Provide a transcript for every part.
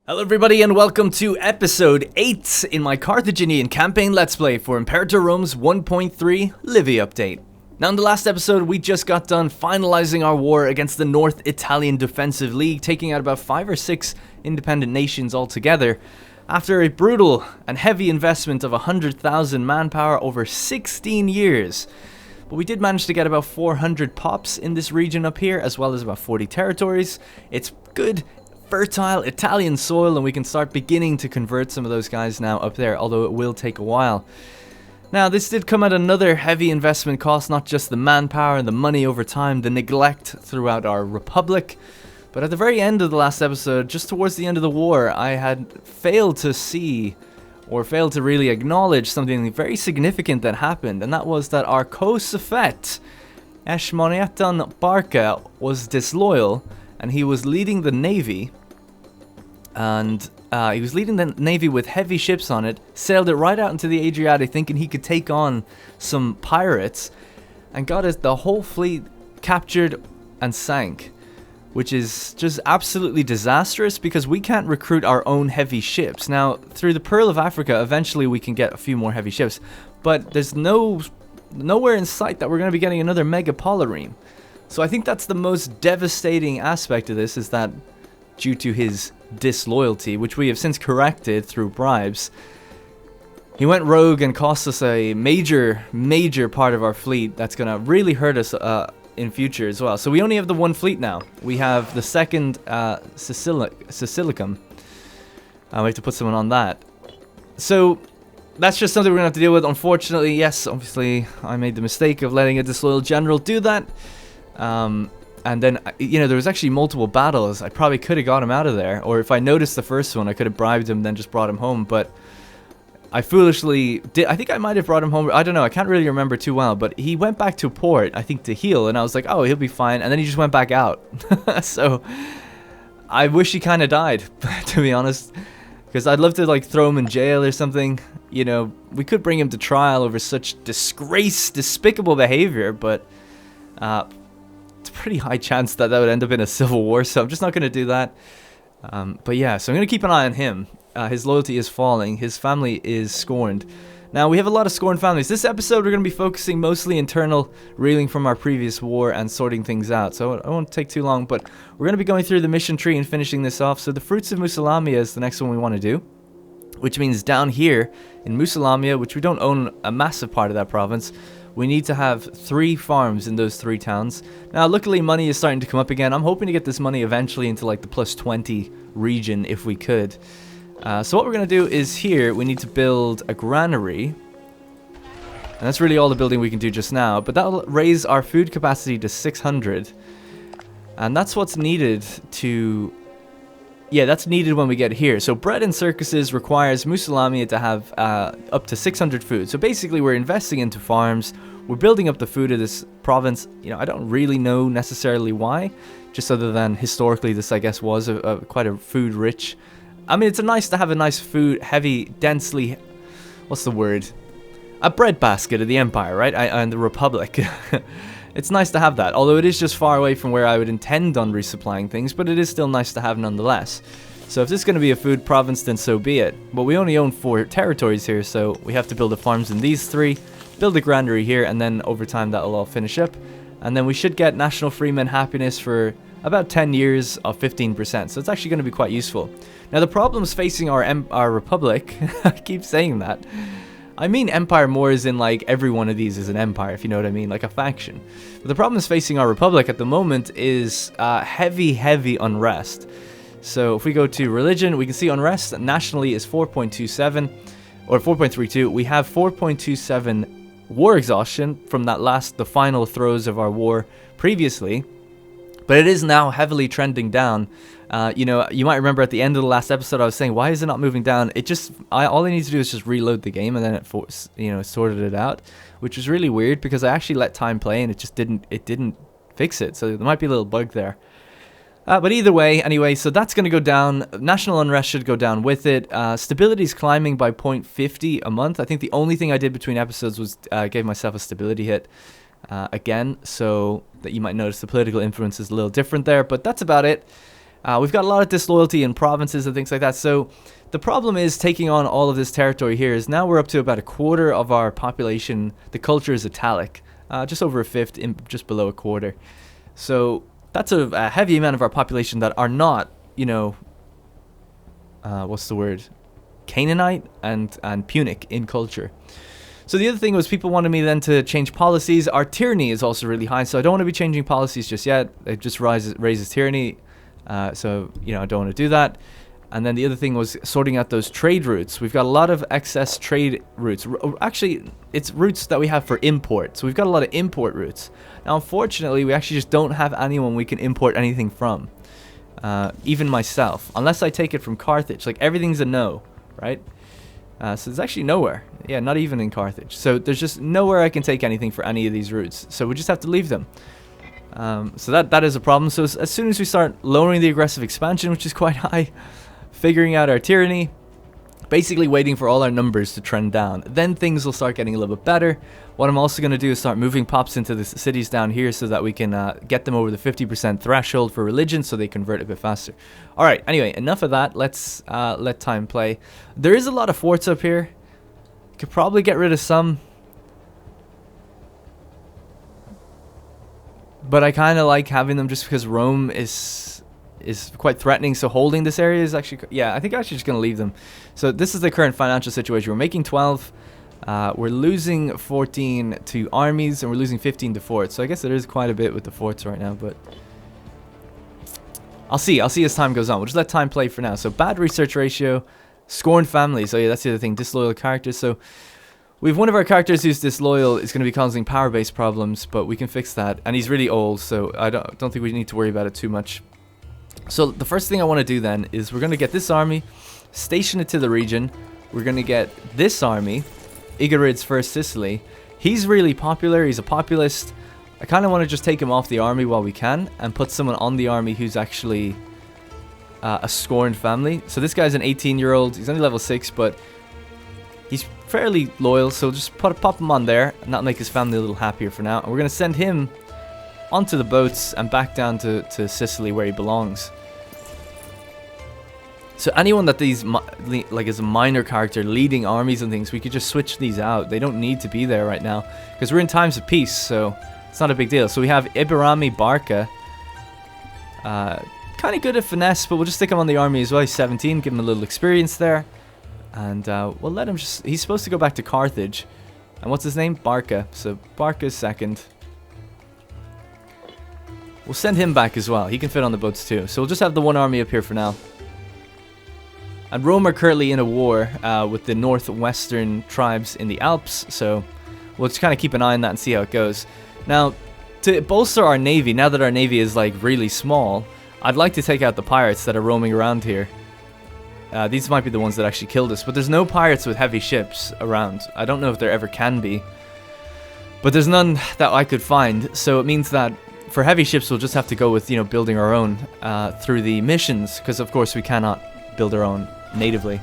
Hello everybody and welcome to episode 8 in my Carthaginian campaign Let's Play for Imperator Rome's 1.3 Livy update. Now in the last episode we just got done finalizing our war against the North Italian Defensive League, taking out about 5 or 6 independent nations altogether, after a brutal and heavy investment of 100,000 manpower over 16 years. But we did manage to get about 400 pops in this region up here, as well as about 40 territories. It's good, fertile Italian soil, and we can start beginning to convert some of those guys now up there, although it will take a while. Now this did come at another heavy investment cost, not just the manpower and the money over time, the neglect throughout our republic, but at the very end of the last episode, just towards the end of the war, I had failed to see or failed to really acknowledge something very significant that happened, and that was that our co-suffet Eshmoneton Barca was disloyal, and he was leading the navy. And he was leading the navy with heavy ships on it, sailed it right out into the Adriatic thinking he could take on some pirates, and got the whole fleet captured and sank, which is just absolutely disastrous because we can't recruit our own heavy ships. Now, through the Pearl of Africa, eventually we can get a few more heavy ships, but there's nowhere in sight that we're going to be getting another mega polyreme. So I think that's the most devastating aspect of this, is that due to his disloyalty, which we have since corrected through bribes, he went rogue and cost us a major part of our fleet that's going to really hurt us in future as well. So we only have the one fleet now. We have the second Sicilicum. We have to put someone on that. So that's just something we're going to have to deal with. Unfortunately, yes, obviously I made the mistake of letting a disloyal general do that. And then, you know, there was actually multiple battles. I probably could have got him out of there. Or if I noticed the first one, I could have bribed him, then just brought him home. But I foolishly did. I think I might have brought him home. I don't know. I can't really remember too well. But he went back to port, I think, to heal. And I was like, oh, he'll be fine. And then he just went back out. So I wish he kind of died, to be honest. Because I'd love to, like, throw him in jail or something. You know, we could bring him to trial over such despicable behavior. But it's a pretty high chance that would end up in a civil war, so I'm just not going to do that. But yeah, so I'm going to keep an eye on him. His loyalty is falling. His family is scorned. Now, we have a lot of scorned families. This episode, we're going to be focusing mostly internal, reeling from our previous war and sorting things out. So I won't take too long, but we're going to be going through the mission tree and finishing this off. So the fruits of Musa Lamia is the next one we want to do, which means down here in Musa Lamia, which we don't own a massive part of that province, we need to have 3 farms in those 3 towns. Now, luckily, money is starting to come up again. I'm hoping to get this money eventually into, like, the plus 20 region if we could. So what we're going to do is here, we need to build a granary. And that's really all the building we can do just now. But that'll raise our food capacity to 600. And that's what's needed to... Yeah, that's needed when we get here. So bread and circuses requires Musa Lamia to have up to 600 food. So basically we're investing into farms. We're building up the food of this province. You know, I don't really know necessarily why. Just other than historically this, I guess, was quite a food rich. I mean, it's nice to have a nice food, heavy, densely... What's the word? A bread basket of the Empire, right? And the Republic. It's nice to have that, although it is just far away from where I would intend on resupplying things, but it is still nice to have nonetheless. So if this is going to be a food province, then so be it. But we only own 4 territories here, so we have to build the farms in these 3, build a granary here, and then over time that'll all finish up. And then we should get national freemen happiness for about 10 years of 15%, so it's actually going to be quite useful. Now the problems facing our republic, I keep saying that, I mean empire more as in, like, every one of these is an empire, if you know what I mean, like a faction. But the problems facing our republic at the moment is heavy unrest. So if we go to religion, we can see unrest nationally is 4.27 or 4.32. We have 4.27 war exhaustion from the final throes of our war previously. But it is now heavily trending down. You know, you might remember at the end of the last episode I was saying, why is it not moving down? All I need to do is just reload the game, and then it sorted it out, which was really weird because I actually let time play and it didn't fix it. So there might be a little bug there. But either way, anyway, so that's going to go down. National unrest should go down with it. Stability is climbing by 0.50 a month. I think the only thing I did between episodes was gave myself a stability hit. Again, so that you might notice the political influence is a little different there, but that's about it. We've got a lot of disloyalty in provinces and things like that. So the problem is taking on all of this territory here is now we're up to about a quarter of our population. The culture is italic, just over a fifth, just below a quarter. So that's a heavy amount of our population that are not, you know, what's the word? Canaanite and Punic in culture. So the other thing was people wanted me then to change policies. Our tyranny is also really high, so I don't want to be changing policies just yet. It just raises tyranny, so you know I don't want to do that. And then the other thing was sorting out those trade routes. We've got a lot of excess trade routes. Actually, it's routes that we have for import. So we've got a lot of import routes. Now, unfortunately, we actually just don't have anyone we can import anything from. Even myself, unless I take it from Carthage. Like everything's a no, right? So there's actually nowhere. Yeah, not even in Carthage. So there's just nowhere I can take anything for any of these routes. So we just have to leave them. So that is a problem. So as soon as we start lowering the aggressive expansion, which is quite high, figuring out our tyranny, basically waiting for all our numbers to trend down, then things will start getting a little bit better. What I'm also going to do is start moving pops into the cities down here so that we can get them over the 50% threshold for religion so they convert a bit faster. Alright, anyway, enough of that. Let's let time play. There is a lot of forts up here. Could probably get rid of some. But I kind of like having them just because Rome is quite threatening. So holding this area is actually... Yeah, I think I'm actually just going to leave them. So this is the current financial situation. We're making 12... we're losing 14 to armies and we're losing 15 to forts. So I guess there is quite a bit with the forts right now, but I'll see as time goes on. We'll just let time play for now. So bad research ratio, scorned families. So yeah, that's the other thing. Disloyal characters. So we have one of our characters who's disloyal is going to be causing power-based problems, but we can fix that. And he's really old, so I don't think we need to worry about it too much. So the first thing I want to do then is we're going to get this army, station it to the region. We're going to get this army, Igorid's First Sicily. He's really popular. He's a populist. I kind of want to just take him off the army while we can and put someone on the army who's actually a scorned family. So this guy's an 18-year-old. He's only level 6, but he's fairly loyal. So just pop him on there and that'll make his family a little happier for now. And we're going to send him onto the boats and back down to Sicily where he belongs. So anyone that these like is a minor character leading armies and things, we could just switch these out. They don't need to be there right now because we're in times of peace, so it's not a big deal. So we have Iberami Barca, kind of good at finesse, but we'll just stick him on the army as well. He's 17, give him a little experience there, and we'll let him just. He's supposed to go back to Carthage, and what's his name? Barca. So Barca's second. We'll send him back as well. He can fit on the boats too. So we'll just have the one army up here for now. And Rome are currently in a war with the northwestern tribes in the Alps, so we'll just kind of keep an eye on that and see how it goes. Now, to bolster our navy, now that our navy is like really small, I'd like to take out the pirates that are roaming around here. These might be the ones that actually killed us, but there's no pirates with heavy ships around. I don't know if there ever can be, but there's none that I could find, so it means that for heavy ships we'll just have to go with, you know, building our own through the missions, because of course we cannot build our own natively.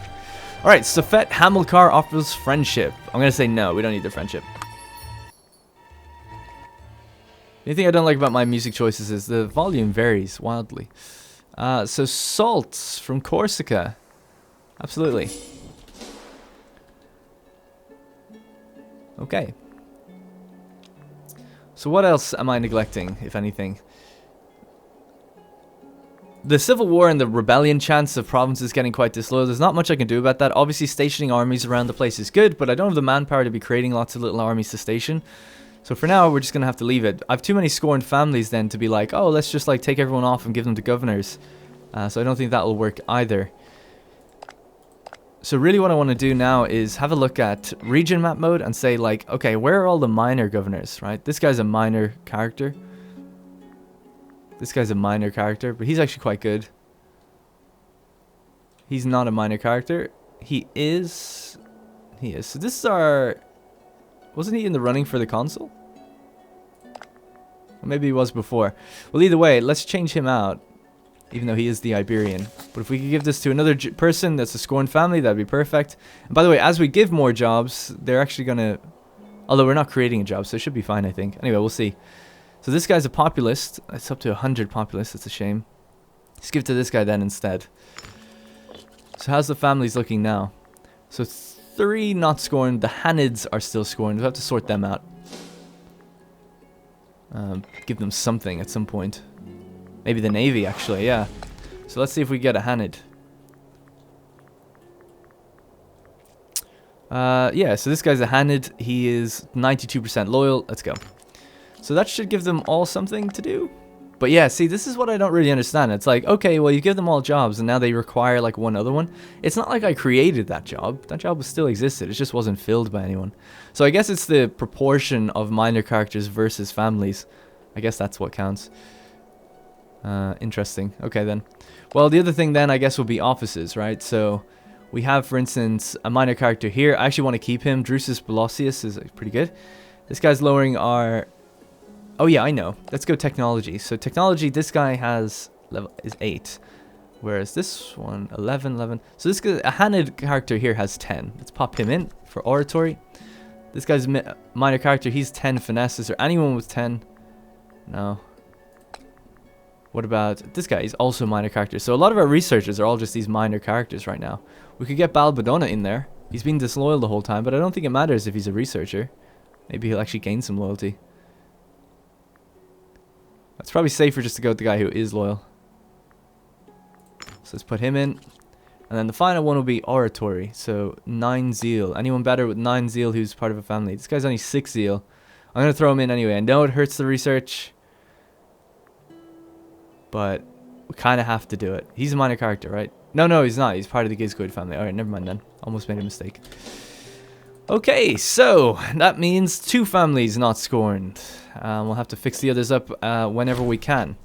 Alright, Safet Hamilcar offers friendship. I'm going to say no, we don't need their friendship. The thing I don't like about my music choices is the volume varies wildly. So Salt from Corsica. Absolutely. Okay. So what else am I neglecting, if anything? The civil war and the rebellion chance of provinces getting quite disloyal, there's not much I can do about that. Obviously stationing armies around the place is good, but I don't have the manpower to be creating lots of little armies to station. So for now, we're just going to have to leave it. I have too many scorned families then to be like, oh, let's just like take everyone off and give them to governors. So I don't think that will work either. So really what I want to do now is have a look at region map mode and say like, okay, where are all the minor governors, right? This guy's a minor character. This guy's a minor character, but he's actually quite good. He's not a minor character. He is. So this is our... Wasn't he in the running for the consul? Or maybe he was before. Well, either way, let's change him out. Even though he is the Iberian. But if we could give this to another person that's a scorned family, that'd be perfect. And by the way, as we give more jobs, they're actually going to... Although we're not creating a job, so it should be fine, I think. Anyway, we'll see. So this guy's a populist. It's up to 100 populists. It's a shame. Let's give it to this guy then instead. So how's the families looking now? So 3 not scorned. The Hanids are still scorned. We'll have to sort them out. Give them something at some point. Maybe the Navy, actually, yeah. So let's see if we get a Hanid. Yeah, so this guy's a Hanid. He is 92% loyal. Let's go. So that should give them all something to do. But yeah, see, this is what I don't really understand. It's like, okay, well, you give them all jobs, and now they require, like, one other one. It's not like I created that job. That job still existed. It just wasn't filled by anyone. So I guess it's the proportion of minor characters versus families. I guess that's what counts. Interesting. Okay, then. Well, the other thing then, I guess, will be offices, right? So we have, for instance, a minor character here. I actually want to keep him. Drusus Belosius is pretty good. This guy's lowering our... Oh yeah, I know. Let's go technology. So technology, this guy has level is 8, whereas this one 11. So this guy, a Hanid character here has 10. Let's pop him in for oratory. This guy's minor character, he's 10 finesse. Is there anyone with 10? No. What about this guy? He's also a minor character. So a lot of our researchers are all just these minor characters right now. We could get Balbadonna in there. He's been disloyal the whole time, but I don't think it matters if he's a researcher. Maybe he'll actually gain some loyalty. It's probably safer just to go with the guy who is loyal. So let's put him in. And then the final one will be oratory. So 9 zeal. Anyone better with 9 zeal who's part of a family? This guy's only 6 zeal. I'm going to throw him in anyway. I know it hurts the research, but we kind of have to do it. He's a minor character, right? No, he's not. He's part of the Gizgoid family. Alright, never mind then. Almost made a mistake. Okay, so that means 2 families not scorned. We'll have to fix the others up whenever we can.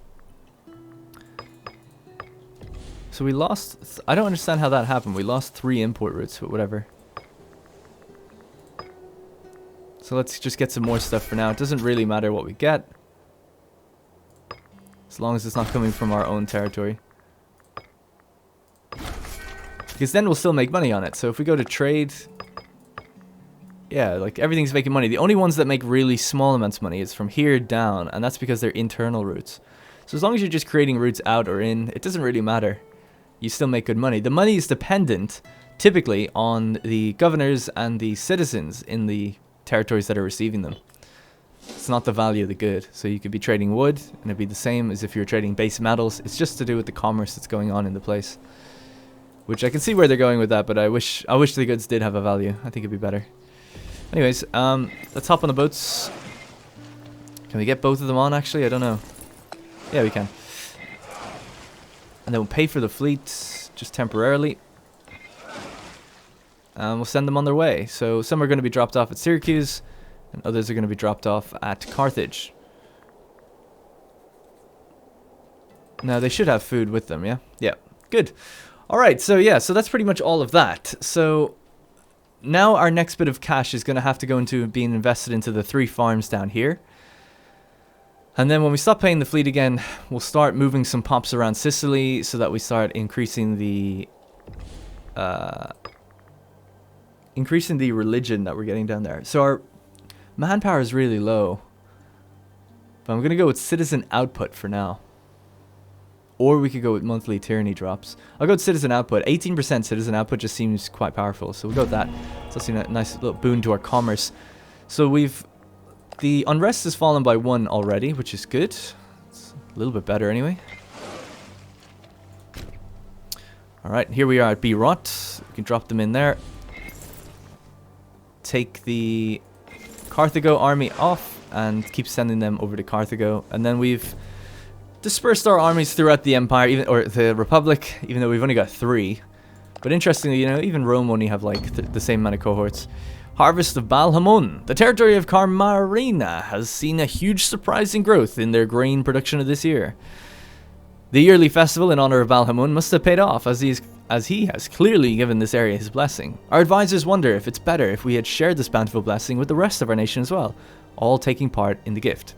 So we lost... I don't understand how that happened. We lost 3 import routes, but whatever. So let's just get some more stuff for now. It doesn't really matter what we get, as long as it's not coming from our own territory. Because then we'll still make money on it. So if we go to trade... Yeah, like everything's making money. The only ones that make really small amounts of money is from here down, and that's because they're internal routes. So as long as you're just creating routes out or in, it doesn't really matter. You still make good money. The money is dependent, typically, on the governors and the citizens in the territories that are receiving them. It's not the value of the good. So you could be trading wood, and it'd be the same as if you're trading base metals. It's just to do with the commerce that's going on in the place. Which I can see where they're going with that, but I wish the goods did have a value. I think it'd be better. Anyways, let's hop on the boats. Can we get both of them on, actually? I don't know. Yeah, we can. And then we'll pay for the fleet, just temporarily. And we'll send them on their way. So some are going to be dropped off at Syracuse, and others are going to be dropped off at Carthage. Now, they should have food with them, yeah? Yeah, good. Alright, so yeah, so that's pretty much all of that. So... now our next bit of cash is going to have to go into being invested into the 3 farms down here. And then when we stop paying the fleet again, we'll start moving some pops around Sicily so that we start increasing the religion that we're getting down there. So our manpower is really low. But I'm going to go with citizen output for now. Or we could go with monthly tyranny drops. I'll go with citizen output. 18% citizen output just seems quite powerful. So we'll go with that. It's also a nice little boon to our commerce. So the unrest has fallen by 1 already, which is good. It's a little bit better anyway. Alright, here we are at B-Rot. We can drop them in there. Take the Carthago army off and keep sending them over to Carthago. And then we've... dispersed our armies throughout the empire, or the republic, even though we've only got 3. But interestingly, you know, even Rome only have like the same amount of cohorts. Harvest of Balhamon. The territory of Carmarina has seen a huge surprising growth in their grain production of this year. The yearly festival in honor of Balhamon must have paid off, as he has clearly given this area his blessing. Our advisors wonder if it's better if we had shared this bountiful blessing with the rest of our nation as well, all taking part in the gift.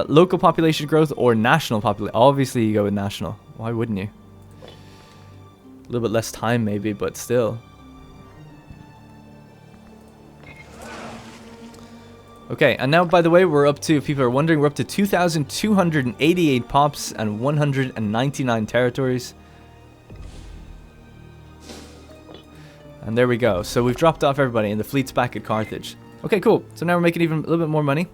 Local population growth or national population? Obviously you go with national. Why wouldn't you? A little bit less time maybe, but still. Okay, and now, by the way, we're up to, if people are wondering, we're up to 2,288 pops and 199 territories. And there we go. So we've dropped off everybody, and the fleet's back at Carthage. Okay, cool. So now we're making even a little bit more money.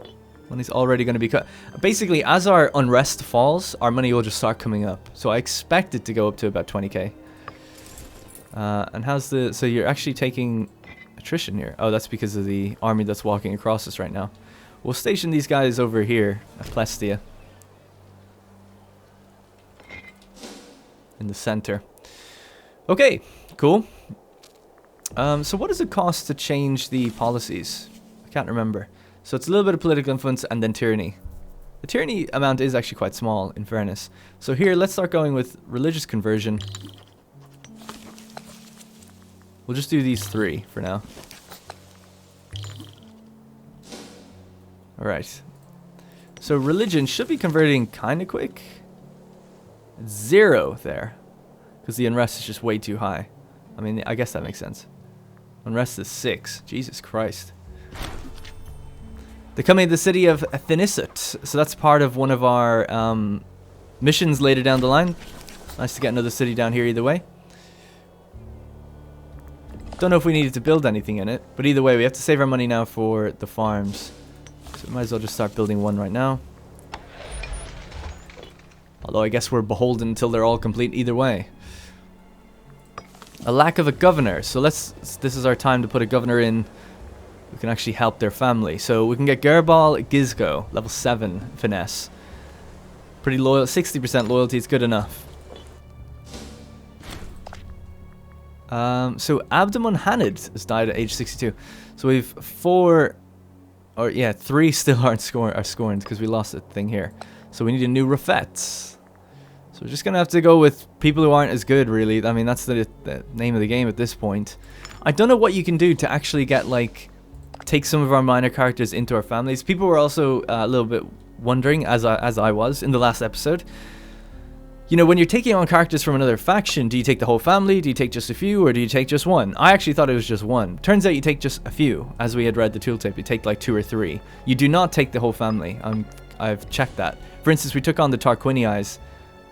Money's already going to be cut. Basically, as our unrest falls, our money will just start coming up. So I expect it to go up to about 20k. And how's the... So you're actually taking... attrition here. Oh, that's because of the army that's walking across us right now. We'll station these guys over here at Plestia. In the center. Okay, cool. So what does it cost to change the policies? I can't remember. So it's a little bit of political influence and then tyranny. The tyranny amount is actually quite small, in fairness. So here, let's start going with religious conversion. We'll just do these 3 for now. Alright. So religion should be converting kind of quick. 0 there. Because the unrest is just way too high. I mean, I guess that makes sense. Unrest is 6. Jesus Christ. They're coming to the city of Thinnest. So that's part of one of our missions later down the line. Nice to get another city down here either way. Don't know if we needed to build anything in it, but either way, we have to save our money now for the farms. So we might as well just start building one right now. Although I guess we're beholden until they're all complete either way. A lack of a governor. So this is our time to put a governor in who can actually help their family. So we can get Gerbal Gizgo, level 7 finesse. Pretty loyal, 60% loyalty is good enough. So Abdamon Hanid has died at age 62. So we've 4, or yeah, 3 still are scorned because we lost a thing here. So we need a new Rafet. So we're just gonna have to go with people who aren't as good, really. I mean, that's the name of the game at this point. I don't know what you can do to actually get, like, take some of our minor characters into our families. People were also a little bit wondering, as I was in the last episode. You know, when you're taking on characters from another faction, do you take the whole family, do you take just a few, or do you take just one? I actually thought it was just one. Turns out you take just a few, as we had read the tooltip. You take like 2 or 3. You do not take the whole family. I've checked that. For instance, we took on the Tarquiniais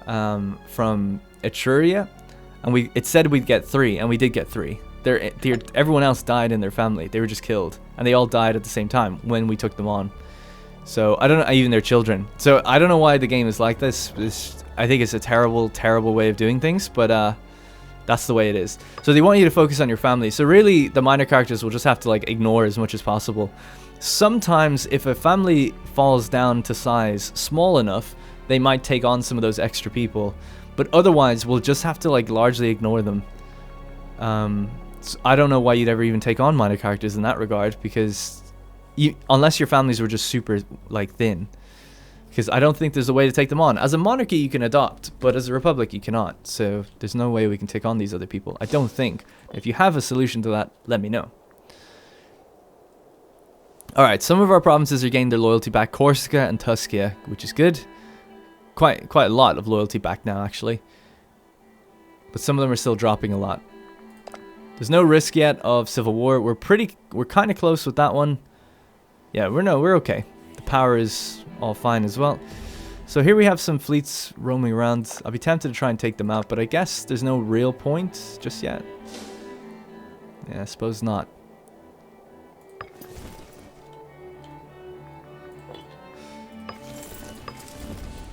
from Etruria, and it said we'd get 3, and we did get 3. Everyone else died in their family. They were just killed, and they all died at the same time when we took them on. So I don't know, even their children. So I don't know why the game is like this. I think it's a terrible, terrible way of doing things, but that's the way it is. So they want you to focus on your family. So really, the minor characters will just have to like ignore as much as possible. Sometimes, if a family falls down to size small enough, they might take on some of those extra people. But otherwise, we'll just have to like largely ignore them. So I don't know why you'd ever even take on minor characters in that regard, because unless your families were just super like thin. Because I don't think there's a way to take them on. As a monarchy, you can adopt, but as a republic, you cannot. So there's no way we can take on these other people. I don't think. If you have a solution to that, let me know. Alright, some of our provinces are gaining their loyalty back. Corsica and Tuscia, which is good. Quite a lot of loyalty back now, actually. But some of them are still dropping a lot. There's no risk yet of civil war. We're kind of close with that one. Yeah, we're okay. The power is all fine as well. So here we have some fleets roaming around. I'll be tempted to try and take them out, but I guess there's no real point just yet. Yeah, I suppose not.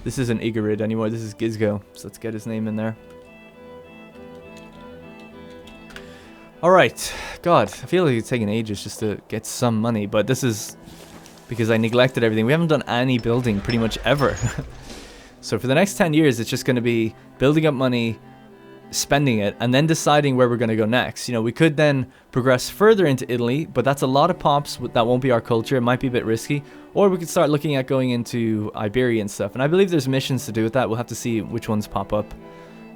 This isn't Igarid anymore, this is Gizgo, so let's get his name in there. Alright, God, I feel like it's taking ages just to get some money, but this is because I neglected everything. We haven't done any building pretty much ever. So for the next 10 years, it's just going to be building up money, spending it, and then deciding where we're going to go next. You know, we could then progress further into Italy, but that's a lot of pops. That won't be our culture. It might be a bit risky. Or we could start looking at going into Iberia and stuff. And I believe there's missions to do with that. We'll have to see which ones pop up.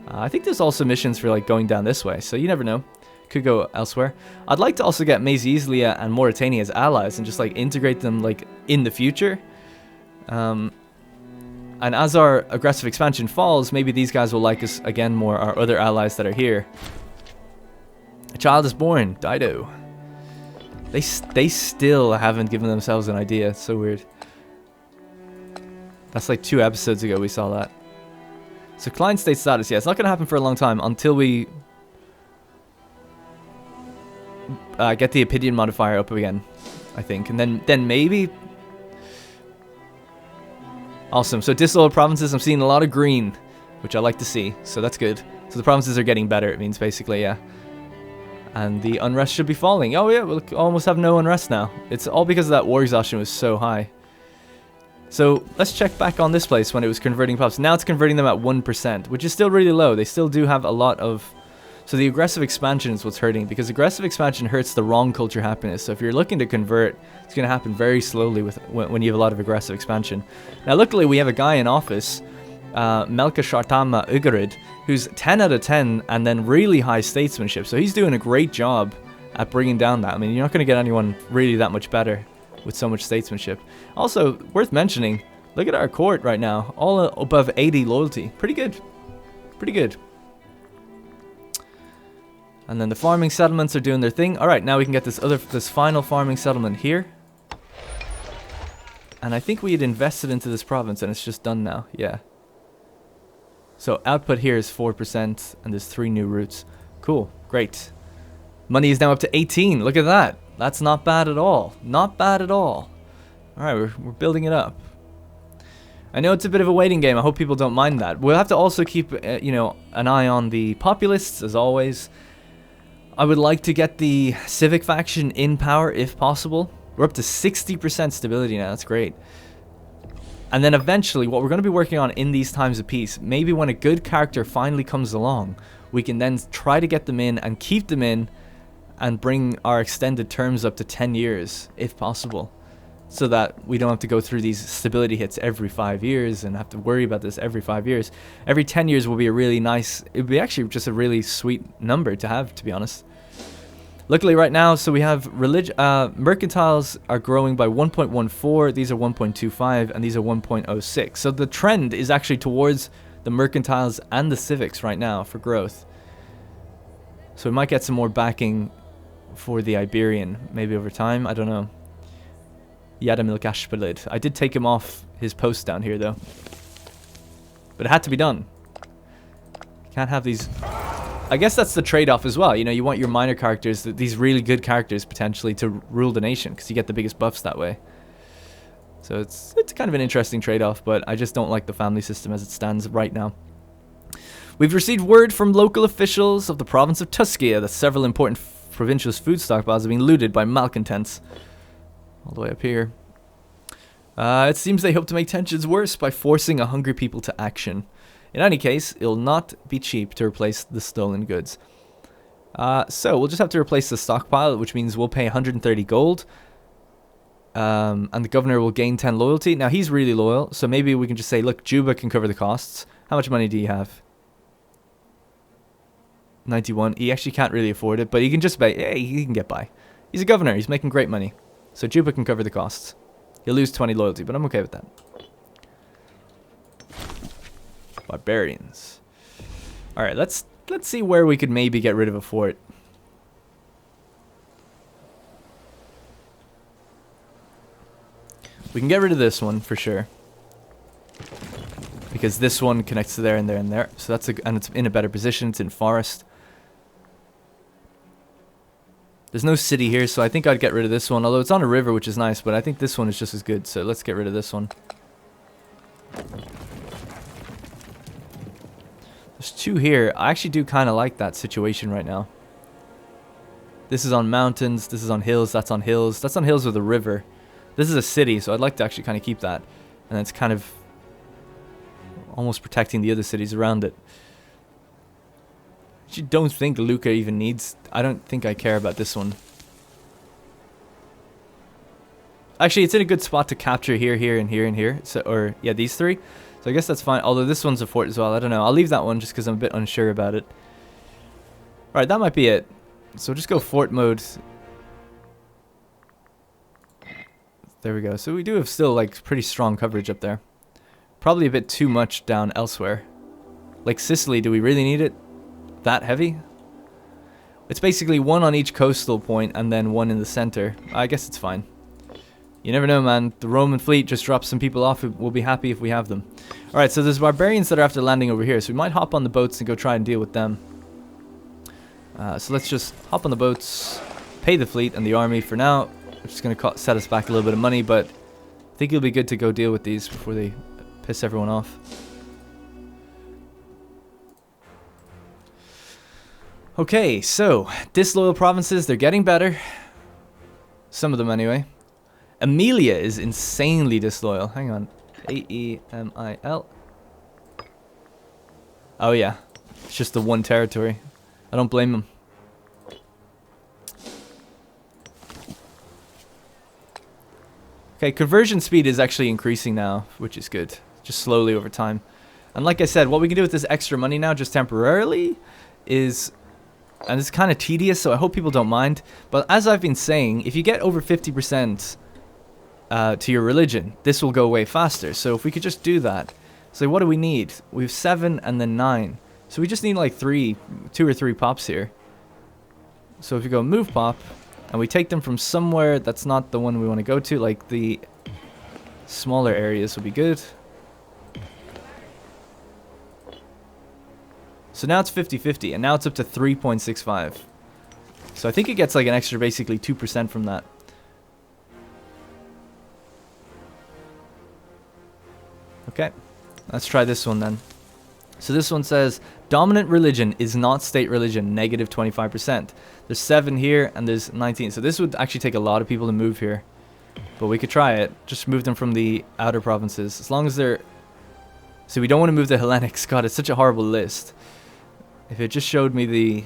I think there's also missions for like going down this way, so you never know. Could go elsewhere. I'd like to also get Mazeislia and Mauritania as allies and just like integrate them like in the future. And as our aggressive expansion falls, maybe these guys will like us again more, our other allies that are here. A child is born, Dido. They still haven't given themselves an idea. It's so weird. That's like 2 episodes ago we saw that. So client state status, yeah, it's not going to happen for a long time until we get the opinion modifier up again, I think. And then maybe... Awesome. So Disloyal Provinces, I'm seeing a lot of green, which I like to see. So that's good. So the provinces are getting better, it means, basically, yeah. And the unrest should be falling. Oh yeah, we'll almost have no unrest now. It's all because of that war exhaustion was so high. So let's check back on this place when it was converting pubs. Now it's converting them at 1%, which is still really low. They still do have a lot of... So the aggressive expansion is what's hurting, because aggressive expansion hurts the wrong culture happiness. So if you're looking to convert, it's going to happen very slowly when you have a lot of aggressive expansion. Now luckily we have a guy in office, Melka Shartama Ugarid, who's 10 out of 10 and then really high statesmanship. So he's doing a great job at bringing down that. I mean, you're not going to get anyone really that much better with so much statesmanship. Also, worth mentioning, look at our court right now. All above 80 loyalty. Pretty good. Pretty good. And then the farming settlements are doing their thing. Alright, now we can get this final farming settlement here. And I think we had invested into this province and it's just done now. Yeah. So output here is 4% and there's 3 new routes. Cool. Great. Money is now up to 18. Look at that. That's not bad at all. Not bad at all. Alright, we're building it up. I know it's a bit of a waiting game. I hope people don't mind that. We'll have to also keep, you know, an eye on the populists, as always. I would like to get the civic faction in power, if possible. We're up to 60% stability now. That's great. And then eventually, what we're going to be working on in these times of peace, maybe when a good character finally comes along, we can then try to get them in and keep them in and bring our extended terms up to 10 years, if possible. So that we don't have to go through these stability hits every 5 years and have to worry about this every 5 years. Every 10 years will be a really nice... It would be actually just a really sweet number to have, to be honest. Luckily right now, so we have mercantiles are growing by 1.14, these are 1.25, and these are 1.06. So the trend is actually towards the mercantiles and the civics right now for growth. So we might get some more backing for the Iberian, maybe over time, I don't know. Yadamil Gashpalid. I did take him off his post down here though. But it had to be done. Can't have these... I guess that's the trade-off as well. You know, you want your minor characters, these really good characters potentially, to rule the nation, because you get the biggest buffs that way. So it's kind of an interesting trade-off, but I just don't like the family system as it stands right now. We've received word from local officials of the province of Tuscia that several important provincial food stockpiles have been looted by malcontents. All the way up here. It seems they hope to make tensions worse by forcing a hungry people to action. In any case, it'll not be cheap to replace the stolen goods. So we'll just have to replace the stockpile, which means we'll pay 130 gold. And the governor will gain 10 loyalty. Now, he's really loyal, so maybe we can just say, look, Juba can cover the costs. How much money do you have? 91. He actually can't really afford it, but he can just pay. Hey, he can get by. He's a governor. He's making great money. So Juba can cover the costs. He'll lose 20 loyalty, but I'm okay with that. Barbarians. Alright, let's see where we could maybe get rid of a fort. We can get rid of this one for sure. Because this one connects to there and there and there. So that's and it's in a better position. It's in forest. There's no city here, so I think I'd get rid of this one. Although it's on a river, which is nice, but I think this one is just as good. So let's get rid of this one. There's 2 here. I actually do kind of like that situation right now. This is on mountains. This is on hills. That's on hills. That's on hills with a river. This is a city, so I'd like to actually kind of keep that. And it's kind of almost protecting the other cities around it. I don't think Lucca even needs... I don't think I care about this one. Actually, it's in a good spot to capture here, here, and here, and here. So, or, yeah, these 3. So I guess that's fine. Although this one's a fort as well. I don't know. I'll leave that one just because I'm a bit unsure about it. Alright, that might be it. So just go fort mode. There we go. So we do have still, like, pretty strong coverage up there. Probably a bit too much down elsewhere. Like Sicily, do we really need it that heavy? It's basically one on each coastal point and then one in the center. I guess it's fine. You never know, man. The Roman fleet just drops some people off. We'll be happy if we have them. Alright, so there's barbarians that are after landing over here. So we might hop on the boats and go try and deal with them. So let's just hop on the boats, pay the fleet and the army for now. Which is going to set us back a little bit of money, but I think it'll be good to go deal with these before they piss everyone off. Okay, so Disloyal Provinces, they're getting better. Some of them anyway. Amelia is insanely disloyal. Hang on. A-E-M-I-L. Oh yeah. It's just the one territory. I don't blame them. Okay, conversion speed is actually increasing now, which is good. Just slowly over time. And like I said, what we can do with this extra money now, just temporarily, is... And it's kind of tedious, so I hope people don't mind. But as I've been saying, if you get over 50% to your religion, this will go way faster. So if we could just do that. So what do we need? We have 7 and then 9. So we just need like 2 or 3 pops here. So if you go move pop, and we take them from somewhere that's not the one we want to go to, like the smaller areas would be good. So now it's 50-50, and now it's up to 3.65. So I think it gets like an extra basically 2% from that. Okay, let's try this one then. So this one says, dominant religion is not state religion, negative 25%. There's 7 here, and there's 19. So this would actually take a lot of people to move here. But we could try it. Just move them from the outer provinces. As long as they're... So we don't want to move the Hellenics. God, it's such a horrible list. If it just showed me the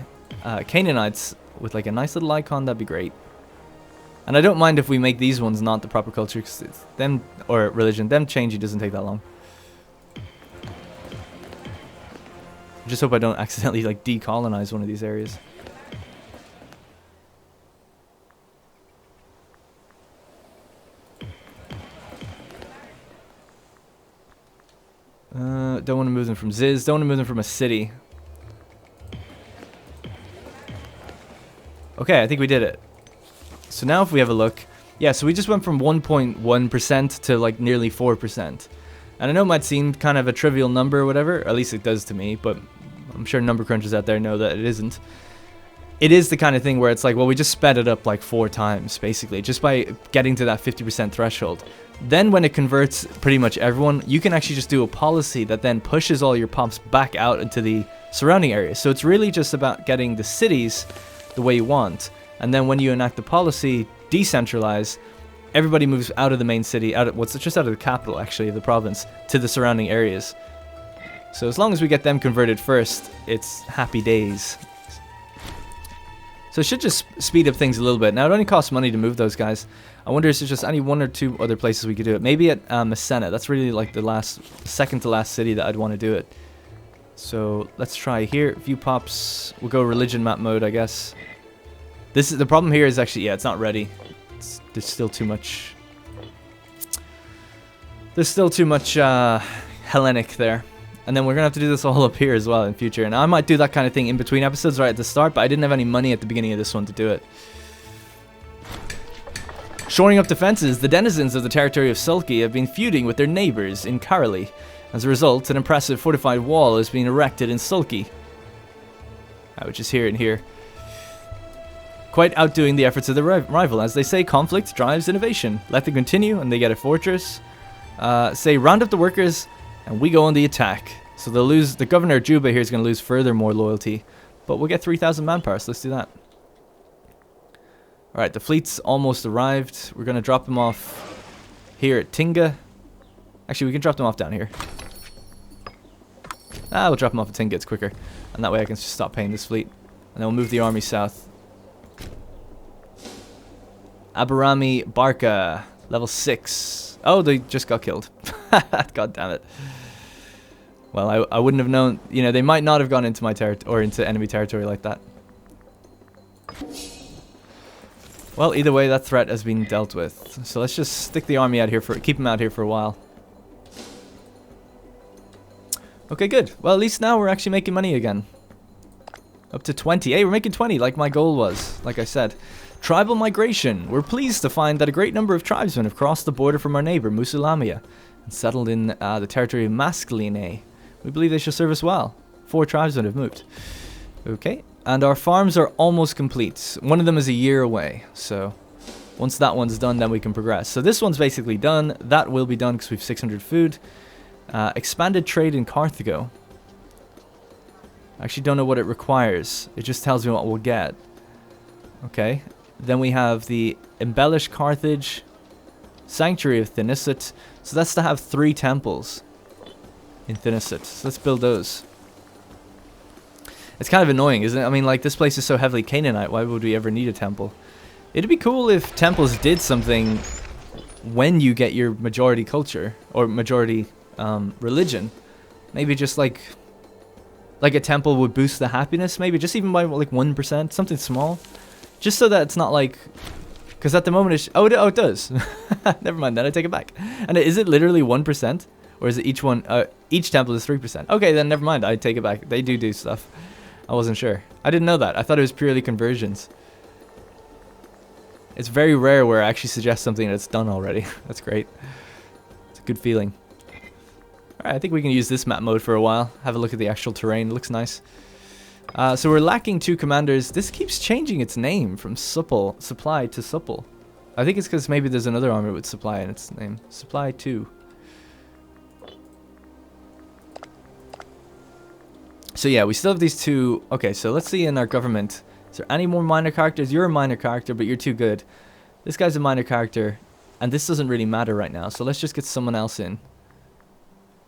Canaanites with like a nice little icon, that'd be great. And I don't mind if we make these ones not the proper culture, because it's them, or religion, them changing doesn't take that long. I just hope I don't accidentally like decolonize one of these areas. Don't want to move them from Ziz, don't want to move them from a city. Okay, I think we did it. So now if we have a look, yeah, so we just went from 1.1% to like nearly 4%. And I know it might seem kind of a trivial number or whatever, or at least it does to me, but I'm sure number crunchers out there know that it isn't. It is the kind of thing where it's like, well, we just sped it up like 4 times, basically, just by getting to that 50% threshold. Then when it converts pretty much everyone, you can actually just do a policy that then pushes all your pops back out into the surrounding areas. So it's really just about getting the cities the way you want. And then when you enact the policy, decentralize, everybody moves out of the main city, just out of the capital, actually, of the province, to the surrounding areas. So as long as we get them converted first, it's happy days. So it should just speed up things a little bit. Now, it only costs money to move those guys. I wonder if there's just any 1 or 2 other places we could do it. Maybe at Messena. That's really like the second to last city that I'd want to do it. So let's try here. View pops. We'll go religion map mode, I guess. This is the problem here is actually, yeah, it's not ready. There's still too much. There's still too much Hellenic there. And then we're going to have to do this all up here as well in future. And I might do that kind of thing in between episodes right at the start, but I didn't have any money at the beginning of this one to do it. Shoring up defenses, the denizens of the territory of Sulky have been feuding with their neighbours in Caroli. As a result, an impressive fortified wall has been erected in Sulky, which is here and here. Quite outdoing the efforts of the rival. As they say, conflict drives innovation. Let them continue and they get a fortress. Say, round up the workers and we go on the attack. So they'll lose, the governor Juba here is going to lose further more loyalty. But we'll get 3,000 manpower, so let's do that. Alright, the fleet's almost arrived. We're going to drop them off here at Tinga. Actually, we can drop them off down here. We'll drop them off at Tinga, it's quicker. And that way I can just stop paying this fleet. And then we'll move the army south. Abarami Barca, level 6. Oh, they just got killed. God damn it. Well, I wouldn't have known. You know, they might not have gone into my territory or into enemy territory like that. Well, either way, that threat has been dealt with. So let's just stick the army out here keep them out here for a while. Okay, good. Well, at least now we're actually making money again. Up to 20. Hey, we're making 20 like my goal was, like I said. Tribal migration. We're pleased to find that a great number of tribesmen have crossed the border from our neighbor, Musa Lamia, and settled in the territory of Mascaline. We believe they shall serve us well. 4 tribesmen have moved. Okay, and our farms are almost complete. One of them is a year away, so once that one's done, then we can progress. So this one's basically done. That will be done because we have 600 food. Expanded trade in Carthago. I actually don't know what it requires. It just tells me what we'll get. Okay. Then we have the Embellish Carthage, Sanctuary of Thinness. So that's to have 3 temples in Thinnest. So let's build those. It's kind of annoying, isn't it? I mean, like, this place is so heavily Canaanite. Why would we ever need a temple? It'd be cool if temples did something when you get your majority culture or majority religion. Maybe just like a temple would boost the happiness. Maybe just even by like 1%, something small. Just so that it's not like, because at the moment it's, oh it does. Never mind, then I take it back. And is it literally 1%, or is it each one? Each temple is 3%. Okay, then never mind. I take it back. They do stuff. I wasn't sure. I didn't know that. I thought it was purely conversions. It's very rare where I actually suggest something that's done already. That's great. It's a good feeling. Alright, I think we can use this map mode for a while. Have a look at the actual terrain. It looks nice. So we're lacking 2 commanders. This keeps changing its name from supply to supple. I think it's because maybe there's another army with supply in its name. Supply 2. So yeah, we still have these 2. Okay, so let's see in our government. Is there any more minor characters? You're a minor character, but you're too good. This guy's a minor character, and this doesn't really matter right now. So let's just get someone else in.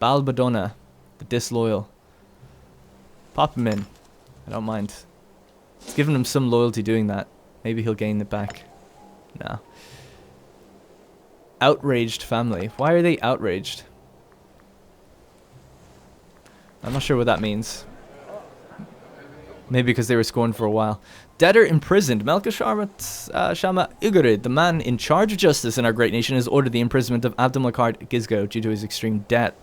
Balbadonna, the Disloyal. Pop him in. I don't mind. It's giving him some loyalty doing that. Maybe he'll gain it back. No. Outraged family. Why are they outraged? I'm not sure what that means. Maybe because they were scorned for a while. Debtor imprisoned. Melkishama Ugarid, the man in charge of justice in our great nation, has ordered the imprisonment of Abdulmakard Gizgo due to his extreme debt.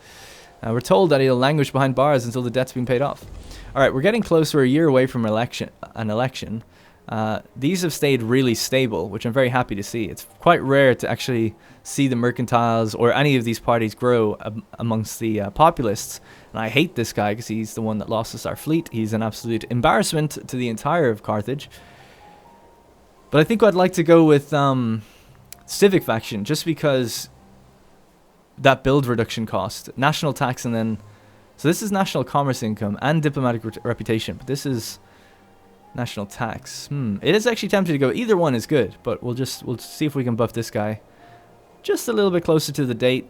We're told that he'll languish behind bars until the debt's been paid off. Alright, we're getting close. We're a year away from an election. These have stayed really stable, which I'm very happy to see. It's quite rare to actually see the mercantiles or any of these parties grow amongst the populists. And I hate this guy because he's the one that lost us our fleet. He's an absolute embarrassment to the entire of Carthage. But I think I'd like to go with Civic Faction, just because that build reduction cost. National tax and then... So this is national commerce income and diplomatic reputation. But this is national tax. It is actually tempting to go. Either one is good. But we'll see if we can buff this guy just a little bit closer to the date.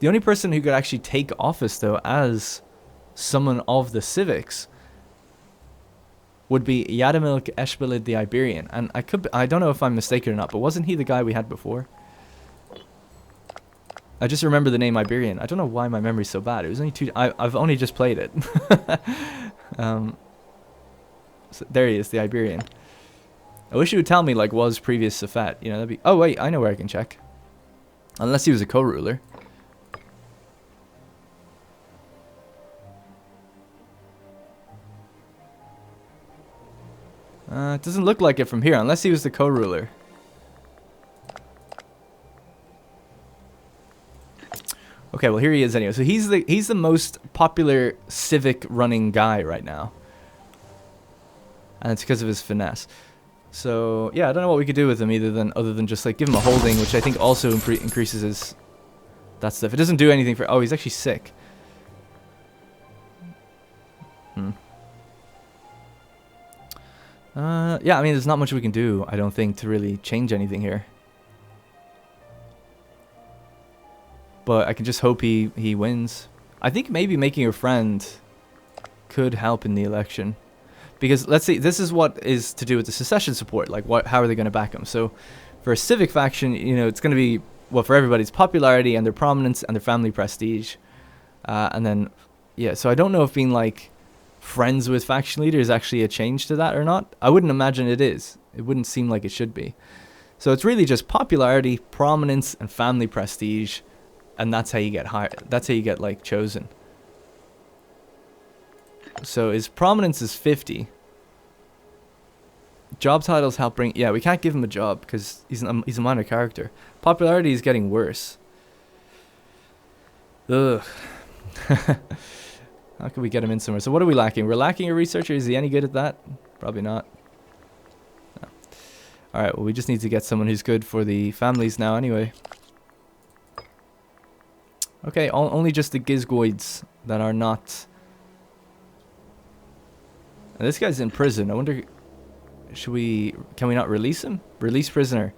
The only person who could actually take office, though, as someone of the civics would be Yadamilk Eshbelid the Iberian. And I don't know if I'm mistaken or not, but wasn't he the guy we had before? I just remember the name Iberian. I don't know why my memory's so bad. It was only 2... I've only just played it. So there he is, the Iberian. I wish you would tell me, like, was previous Safat. You know, that'd be... Oh, wait, I know where I can check. Unless he was a co-ruler. It doesn't look like it from here, unless he was the co-ruler. Okay, well here he is anyway. So he's the most popular civic running guy right now. And it's because of his finesse. So yeah, I don't know what we could do with him other than just like give him a holding, which I think also increases his that stuff. It doesn't do anything for... Oh, he's actually sick. Yeah, I mean, there's not much we can do, I don't think, to really change anything here. But I can just hope he wins. I think maybe making a friend could help in the election. Because, let's see, this is what is to do with the secession support. Like, how are they going to back him? So, for a civic faction, you know, it's going to be, well, for everybody's popularity and their prominence and their family prestige. And then, yeah, so I don't know if being, like, friends with faction leader is actually a change to that or not. I wouldn't imagine it is. It wouldn't seem like it should be. So it's really just popularity, prominence, and family prestige, and that's how you get hired. That's how you get like chosen. So his prominence is 50. Job titles help bring... Yeah, we can't give him a job because he's a minor character. Popularity is getting worse. Ugh. How can we get him in somewhere? So what are we lacking? We're lacking a researcher. Is he any good at that? Probably not. No. Alright, well we just need to get someone who's good for the families now anyway. Okay, only just the Gizgoids that are not... And this guy's in prison. I wonder... Should we... Can we not release him? Release prisoner.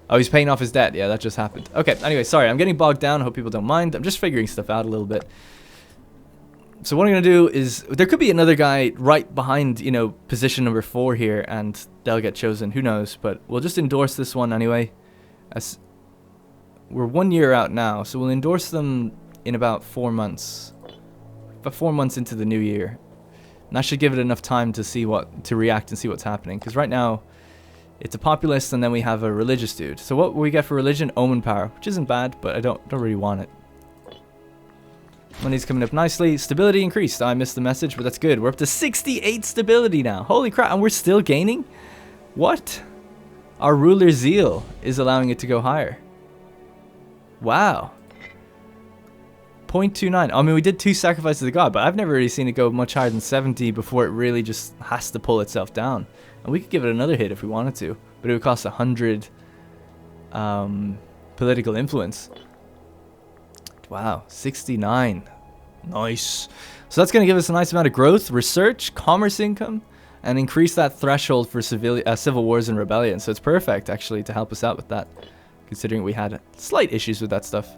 Oh, he's paying off his debt. Yeah, that just happened. Okay, anyway, sorry. I'm getting bogged down. I hope people don't mind. I'm just figuring stuff out a little bit. So what I'm going to do is... There could be another guy right behind, you know, position number 4 here, and they'll get chosen. Who knows? But we'll just endorse this one anyway. As we're 1 year out now, so we'll endorse them in about 4 months. About 4 months into the new year. And that should give it enough time to see to react and see what's happening. Because right now, it's a populist and then we have a religious dude. So what will we get for religion? Omen power, which isn't bad, but I don't really want it. Money's coming up nicely. Stability increased. I missed the message, but that's good. We're up to 68 stability now. Holy crap, and we're still gaining? What? Our ruler's zeal is allowing it to go higher. Wow. 0.29. I mean, we did 2 sacrifices to God, but I've never really seen it go much higher than 70 before it really just has to pull itself down. And we could give it another hit if we wanted to, but it would cost 100 political influence. Wow, 69. Nice. So that's going to give us a nice amount of growth, research, commerce income, and increase that threshold for civil wars and rebellion. So it's perfect, actually, to help us out with that, considering we had slight issues with that stuff.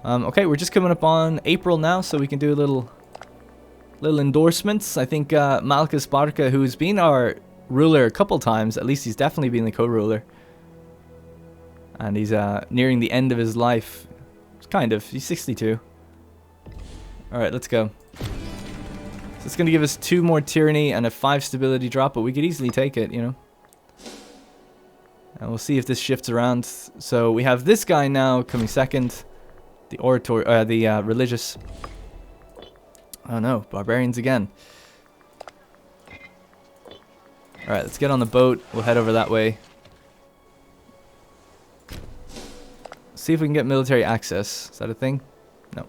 Okay, we're just coming up on April now, so we can do a little endorsements. I think Malchus Barca, who's been our ruler a couple times, at least he's definitely been the co-ruler. And he's nearing the end of his life. Kind of. He's 62. Alright, let's go. So it's going to give us 2 more tyranny and a 5 stability drop, but we could easily take it, you know. And we'll see if this shifts around. So we have this guy now coming second. The orator, the religious. Oh no, barbarians again. Alright, let's get on the boat. We'll head over that way. See if we can get military access. Is that a thing? No.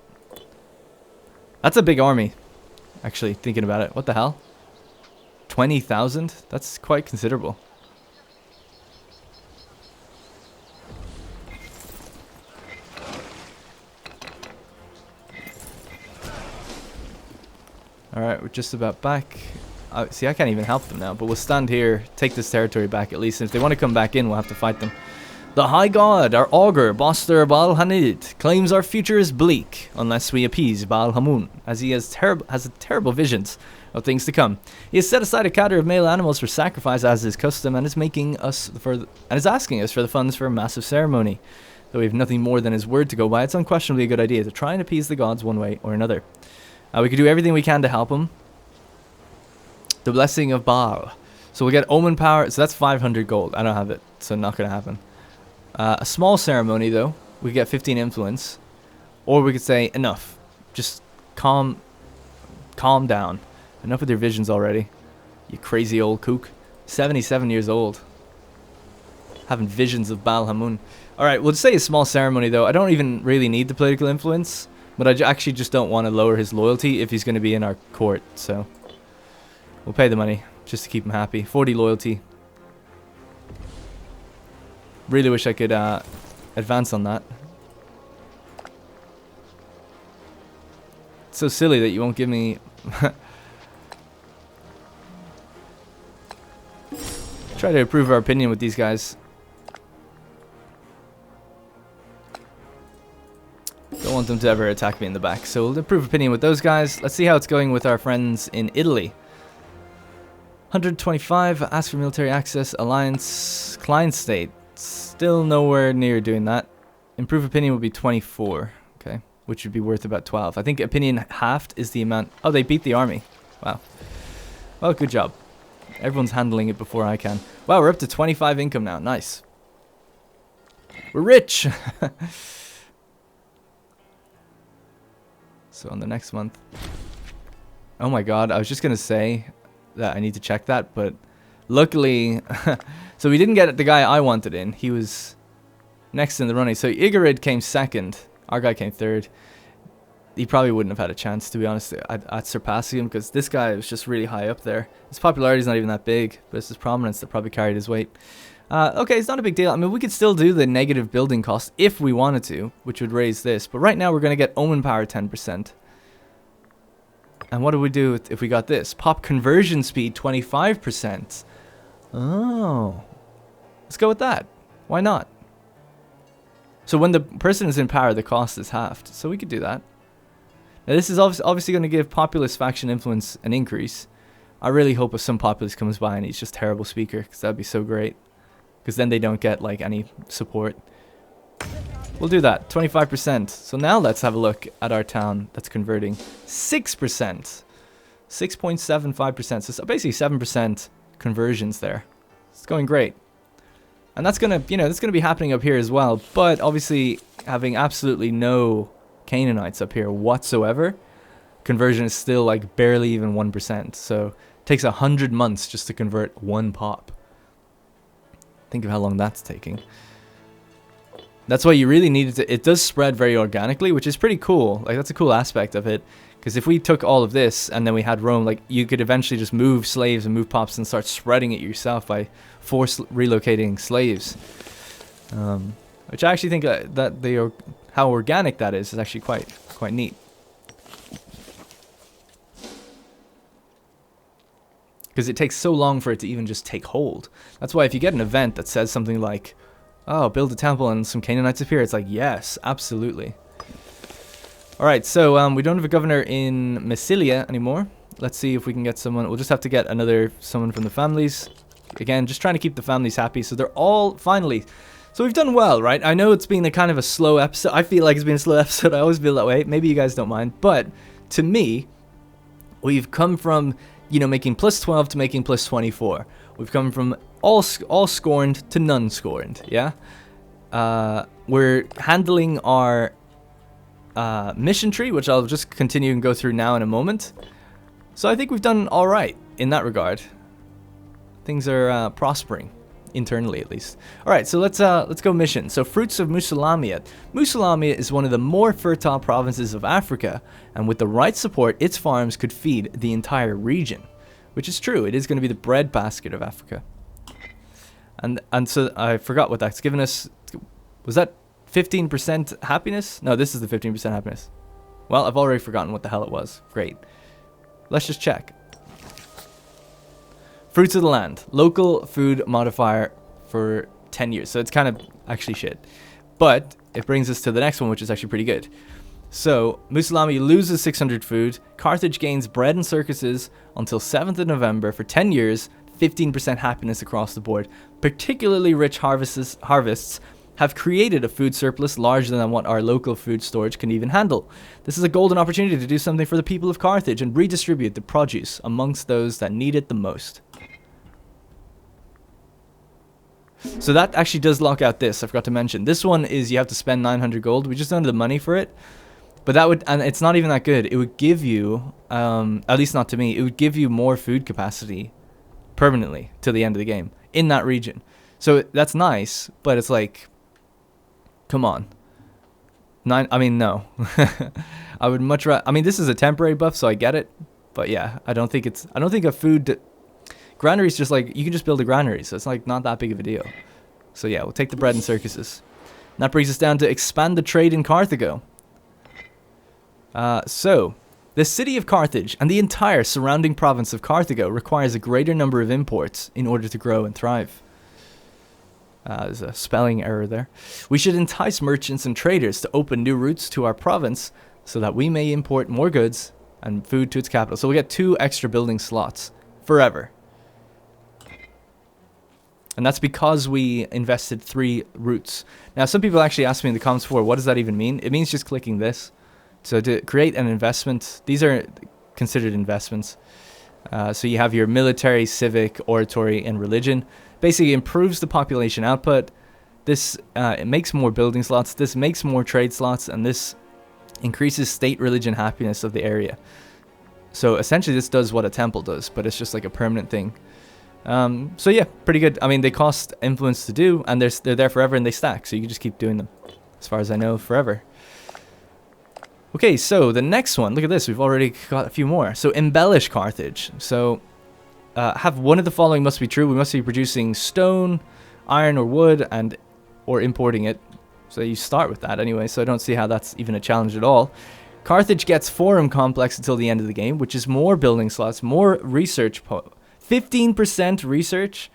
That's a big army. Actually, thinking about it. What the hell? 20,000? That's quite considerable. Alright, we're just about back. See, I can't even help them now, but we'll stand here, take this territory back at least. And if they want to come back in, we'll have to fight them. The High God, our augur, Boster Baal Hanid, claims our future is bleak unless we appease Baal Hamun, as he has terrible visions of things to come. He has set aside a cadre of male animals for sacrifice as is custom, and is asking us for the funds for a massive ceremony. Though we have nothing more than his word to go by, it's unquestionably a good idea to try and appease the gods one way or another. We could do everything we can to help him. The blessing of Baal. So we'll get omen power. So that's 500 gold. I don't have it, so not going to happen. A small ceremony, though. We could get 15 influence. Or we could say, enough. Just calm down. Enough with your visions already. You crazy old kook. 77 years old. Having visions of Baal Hamun. Alright, we'll just say a small ceremony, though. I don't even really need the political influence. But I actually just don't want to lower his loyalty if he's going to be in our court. So we'll pay the money just to keep him happy. 40 loyalty. Really wish I could advance on that. It's so silly that you won't give me... Try to improve our opinion with these guys. Don't want them to ever attack me in the back. So we'll improve opinion with those guys. Let's see how it's going with our friends in Italy. 125. Ask for military access. Alliance. Klein State. Still nowhere near doing that. Improve opinion will be 24. Okay. Which would be worth about 12. I think opinion halved is the amount. Oh, they beat the army. Wow. Well, good job. Everyone's handling it before I can. Wow, we're up to 25 income now. Nice. We're rich. So on the next month. Oh my god, I was just gonna say that I need to check that, but luckily, so we didn't get the guy I wanted in. He was next in the running. So Igarid came second. Our guy came third. He probably wouldn't have had a chance, to be honest, at surpassing him, because this guy was just really high up there. His popularity is not even that big, but it's his prominence that probably carried his weight. Okay, it's not a big deal. I mean, we could still do the negative building cost if we wanted to, which would raise this. But right now, we're going to get Omen Power 10%. And what do we do if we got this? Pop Conversion Speed 25%. Oh. Let's go with that. Why not? So when the person is in power, the cost is halved. So we could do that. Now, this is obviously going to give populist faction influence an increase. I really hope if some populist comes by and he's just a terrible speaker, because that would be so great. Because then they don't get like any support. We'll do that. 25%. So now let's have a look at our town that's converting. 6%. 6.75%. So basically 7% conversions there. It's going great. And that's going to, that's going to be happening up here as well. But obviously having absolutely no Canaanites up here whatsoever, conversion is still like barely even 1%. So it takes 100 months just to convert one pop. Think of how long that's taking. That's why you really needed to. It does spread very organically, which is pretty cool. Like, that's a cool aspect of it. Because if we took all of this and then we had Rome, like, you could eventually just move slaves and move pops and start spreading it yourself by force relocating slaves. Which I actually think that they are, how organic that is actually quite neat. Because it takes so long for it to even just take hold. That's why if you get an event that says something like, oh, build a temple and some Canaanites appear, it's like, yes, absolutely. Alright, so we don't have a governor in Massilia anymore. Let's see if we can get someone. We'll just have to get someone from the families. Again, just trying to keep the families happy. So they're all, finally. So we've done well, right? I know it's been a kind of a slow episode. I feel like it's been a slow episode. I always feel that way. Maybe you guys don't mind. But to me, we've come from, making plus 12 to making plus 24. We've come from all scorned to none scorned, yeah? We're handling our mission tree, which I'll just continue and go through now in a moment. So I think we've done all right in that regard. Things are prospering, internally at least. All right, so let's go mission. So fruits of Musa. Musa is one of the more fertile provinces of Africa, and with the right support, its farms could feed the entire region, which is true. It is going to be the breadbasket of Africa. And so I forgot what that's given us. Was that 15% happiness? No, this is the 15% happiness. Well, I've already forgotten what the hell it was. Great. Let's just check. Fruits of the land. Local food modifier for 10 years. So it's kind of actually shit. But it brings us to the next one, which is actually pretty good. So, Musa loses 600 food. Carthage gains bread and circuses until 7th of November for 10 years. 15% happiness across the board. Particularly rich harvests have created a food surplus larger than what our local food storage can even handle. This is a golden opportunity to do something for the people of Carthage and redistribute the produce amongst those that need it the most. So that actually does lock out this. I forgot to mention. This one is you have to spend 900 gold. We just don't have the money for it. But that would, and it's not even that good. It would give you, at least not to me, it would give you more food capacity permanently to the end of the game in that region. So that's nice, but it's like, come on. No. I would much rather, this is a temporary buff, so I get it. But yeah, I don't think a food, granary is just like, you can just build a granary, so it's like not that big of a deal. So yeah, we'll take the bread and circuses. And that brings us down to expand the trade in Carthago. So, the city of Carthage and the entire surrounding province of Carthago requires a greater number of imports in order to grow and thrive. There's a spelling error there. We should entice merchants and traders to open new routes to our province so that we may import more goods and food to its capital. So we'll get 2 extra building slots forever. And that's because we invested 3 routes. Now, some people actually asked me in the comments before, what does that even mean? It means just clicking this. So to create an investment, these are considered investments. So you have your military, civic, oratory, and religion. Basically improves the population output. This it makes more building slots. This makes more trade slots. And this increases state religion happiness of the area. So essentially this does what a temple does, but it's just like a permanent thing. So yeah, pretty good. I mean, they cost influence to do, and they're there forever, and they stack, so you can just keep doing them. As far as I know, forever. Okay, so the next one, look at this, we've already got a few more. So Embellish Carthage. So have one of the following must be true. We must be producing stone, iron, or wood, or importing it. So you start with that anyway, so I don't see how that's even a challenge at all. Carthage gets Forum Complex until the end of the game, which is more building slots, more research. 15% research?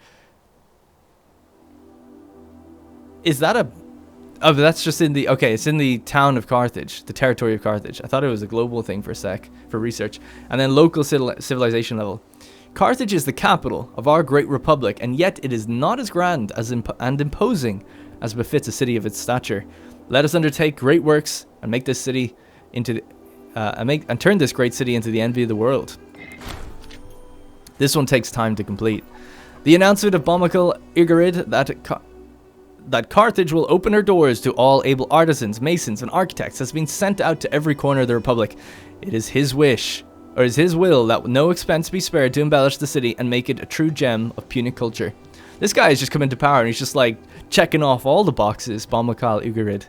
Is that a... Oh, but that's just in the... Okay, it's in the town of Carthage, the territory of Carthage. I thought it was a global thing for a sec, for research. And then local civilization level. Carthage is the capital of our great republic, and yet it is not as grand as and imposing as befits a city of its stature. Let us undertake great works and make this city into... and turn this great city into the envy of the world. This one takes time to complete. The announcement of Bomical Igarid that Carthage will open her doors to all able artisans, masons, and architects has been sent out to every corner of the Republic. It is his wish, or is his will, that no expense be spared to embellish the city and make it a true gem of Punic culture. This guy has just come into power and he's just like checking off all the boxes, Bomical Igarid.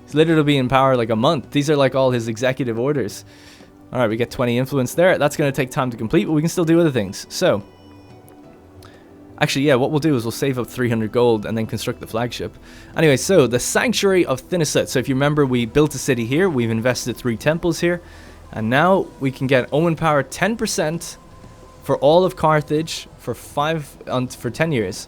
He's literally been in power like a month. These are like all his executive orders. Alright, we get 20 influence there. That's going to take time to complete, but we can still do other things. So, actually, yeah, what we'll do is we'll save up 300 gold and then construct the flagship. Anyway, so, the Sanctuary of Thinness. So, if you remember, we built a city here. We've invested 3 temples here. And now we can get Omen Power 10% for all of Carthage for 10 years.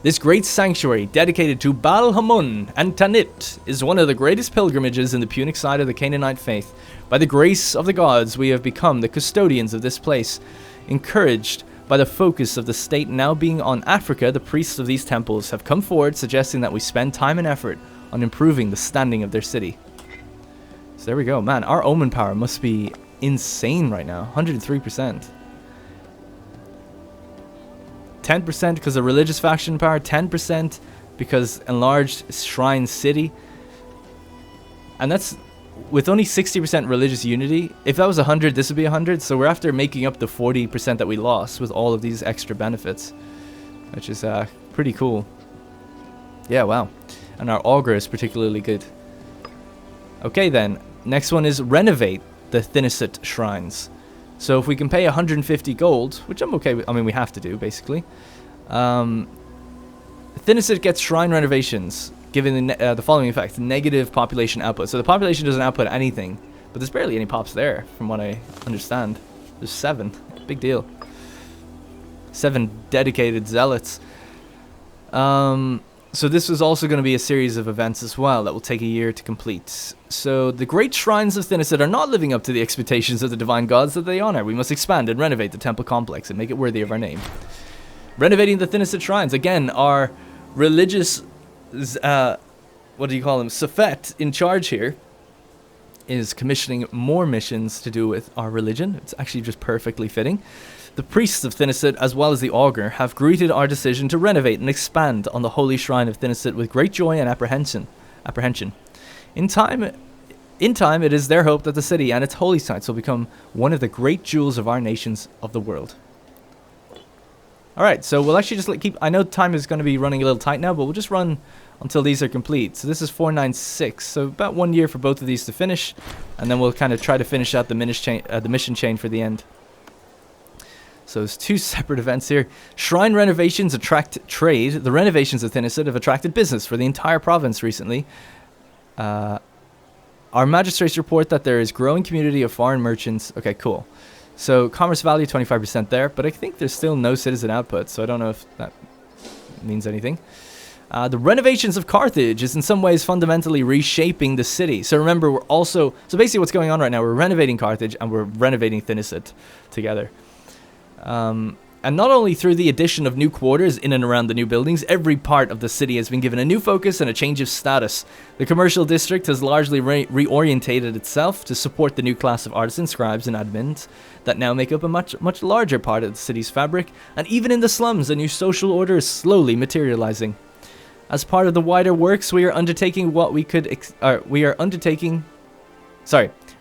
This great sanctuary, dedicated to Baal Hamun and Tanit, is one of the greatest pilgrimages in the Punic side of the Canaanite faith. By the grace of the gods, we have become the custodians of this place. Encouraged by the focus of the state now being on Africa, the priests of these temples have come forward suggesting that we spend time and effort on improving the standing of their city. So there we go. Man, our Omen power must be insane right now. 103%. 10% because of religious faction power, 10% because enlarged shrine city. And that's with only 60% religious unity. If that was 100, this would be 100. So we're after making up the 40% that we lost with all of these extra benefits, which is pretty cool. Yeah, wow. And our augur is particularly good. Okay then, next one is Renovate the Thinnest shrines. So if we can pay 150 gold, which I'm okay with, I mean we have to do basically. Thinnest gets shrine renovations, given the following effect: negative population output. So the population doesn't output anything, but there's barely any pops there, from what I understand. There's 7, big deal. 7 dedicated zealots. So this is also going to be a series of events as well that will take a year to complete. So the great shrines of Thinnest are not living up to the expectations of the divine gods that they honor. We must expand and renovate the temple complex and make it worthy of our name. Renovating the Thinnest shrines. Again, our religious, what do you call them, Safet in charge here is commissioning more missions to do with our religion. It's actually just perfectly fitting. The priests of Thinnest, as well as the augur, have greeted our decision to renovate and expand on the holy shrine of Thinnest with great joy and apprehension. In time, it is their hope that the city and its holy sites will become one of the great jewels of our nations of the world. Alright, so we'll actually just keep... I know time is going to be running a little tight now, but we'll just run until these are complete. So this is 496, so about 1 year for both of these to finish, and then we'll kind of try to finish out the mission chain for the end. So there's 2 separate events here. Shrine renovations attract trade. The renovations of Thinnest have attracted business for the entire province recently. Our magistrates report that there is growing community of foreign merchants. Okay, cool. So commerce value 25% there, but I think there's still no citizen output, so I don't know if that means anything. The Renovations of Carthage is in some ways fundamentally reshaping the city. So remember, we're also... So basically what's going on right now, we're renovating Carthage and we're renovating Thinnest together. And not only through the addition of new quarters in and around the new buildings, every part of the city has been given a new focus and a change of status. The commercial district has largely reorientated itself to support the new class of artisans, scribes, and admins that now make up a much larger part of the city's fabric. And even in the slums, a new social order is slowly materializing. As part of the wider works, we are undertaking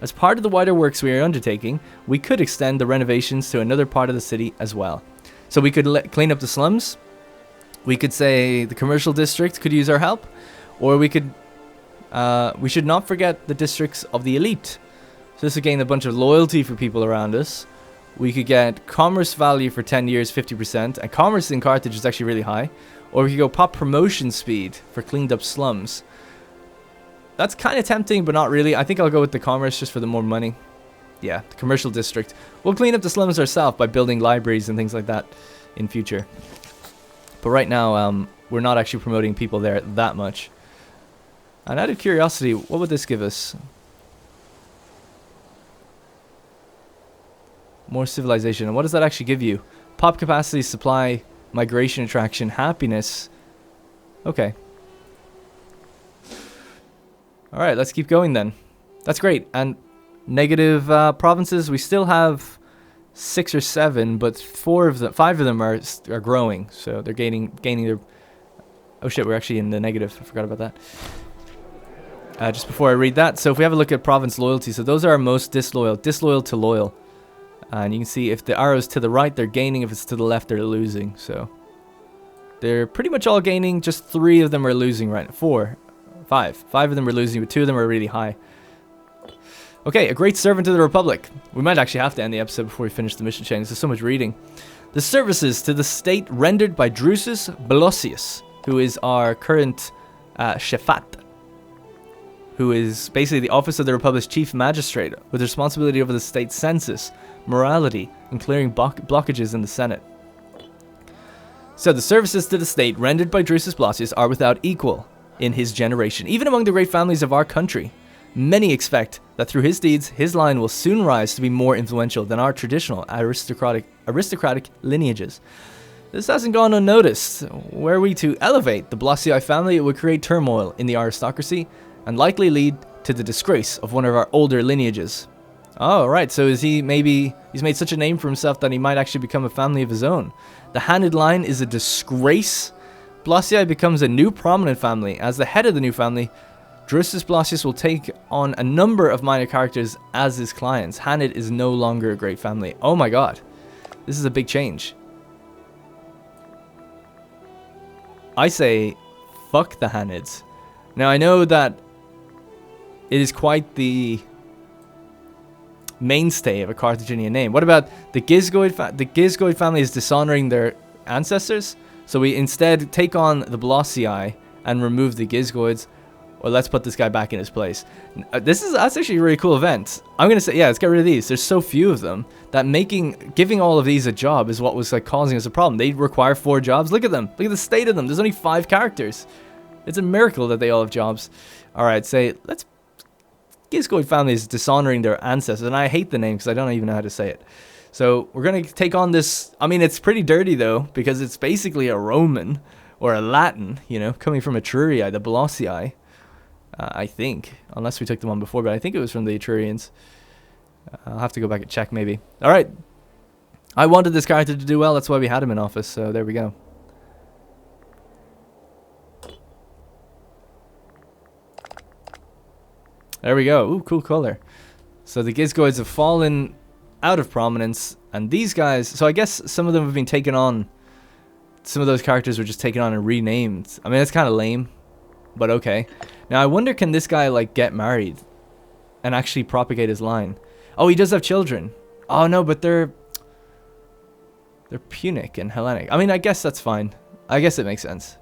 As part of the wider works we are undertaking, we could extend the renovations to another part of the city as well. So we could clean up the slums. We could say the commercial district could use our help. Or we could... we should not forget the districts of the elite. So this would gain a bunch of loyalty for people around us. We could get commerce value for 10 years, 50%. And commerce in Carthage is actually really high. Or we could go pop promotion speed for cleaned up slums. That's kind of tempting, but not really. I think I'll go with the commerce just for the more money. Yeah, the commercial district. We'll clean up the slums ourselves by building libraries and things like that in future. But right now, we're not actually promoting people there that much. And out of curiosity, what would this give us? More civilization. And what does that actually give you? Pop capacity, supply, migration attraction, happiness. Okay. Alright, let's keep going then. That's great. And negative provinces, we still have 6 or 7, but 5 of them are growing. So they're gaining their... Oh shit, we're actually in the negative. I forgot about that. Just before I read that, so if we have a look at province loyalty, so those are our most disloyal to loyal. And you can see if the arrow's to the right, they're gaining. If it's to the left, they're losing. So they're pretty much all gaining. Just 3 of them are losing right now. 5 of them are losing, but 2 of them are really high. Okay, a great servant to the Republic. We might actually have to end the episode before we finish the mission chain. There's so much reading. The services to the state rendered by Drusus Belosius, who is our current Shefat, who is basically the office of the Republic's chief magistrate, with responsibility over the state's census, morality, and clearing blockages in the Senate. So the services to the state rendered by Drusus Belosius are without equal in his generation, even among the great families of our country. Many expect that through his deeds, his line will soon rise to be more influential than our traditional aristocratic lineages. This hasn't gone unnoticed. Were we to elevate the Blossii family, it would create turmoil in the aristocracy and likely lead to the disgrace of one of our older lineages. Oh, right, so he's made such a name for himself that he might actually become a family of his own. The Hanid line is a disgrace. Blossii becomes a new prominent family. As the head of the new family, Drusus Belosius will take on a number of minor characters as his clients. Hanid is no longer a great family. Oh my god. This is a big change. I say, fuck the Hanids. Now I know that it is quite the mainstay of a Carthaginian name. What about the Gisgoid? The Gisgoid family is dishonoring their ancestors. So we instead take on the Blossii and remove the Gisgoids. Or let's put this guy back in his place. That's actually a really cool event. I'm going to say, yeah, let's get rid of these. There's so few of them that giving all of these a job is what was like causing us a problem. They require 4 jobs. Look at them. Look at the state of them. There's only 5 characters. It's a miracle that they all have jobs. Alright, Gisgoid family is dishonoring their ancestors. And I hate the name because I don't even know how to say it. So we're going to take on this. I mean, it's pretty dirty though, because it's basically a Roman or a Latin, you know, coming from Etrurii, the Blossii. I think, unless we took them on before, but I think it was from the Etrurians. I'll have to go back and check maybe. Alright. I wanted this character to do well, that's why we had him in office, so there we go. There we go. Ooh, cool color. So the Gisgoids have fallen out of prominence, and these guys, so I guess some of them have been taken on, some of those characters were just taken on and renamed. I mean, it's kind of lame, but okay. Now, I wonder, can this guy, like, get married and actually propagate his line? Oh, he does have children. Oh, no, but they're Punic and Hellenic. I mean, I guess that's fine. I guess it makes sense.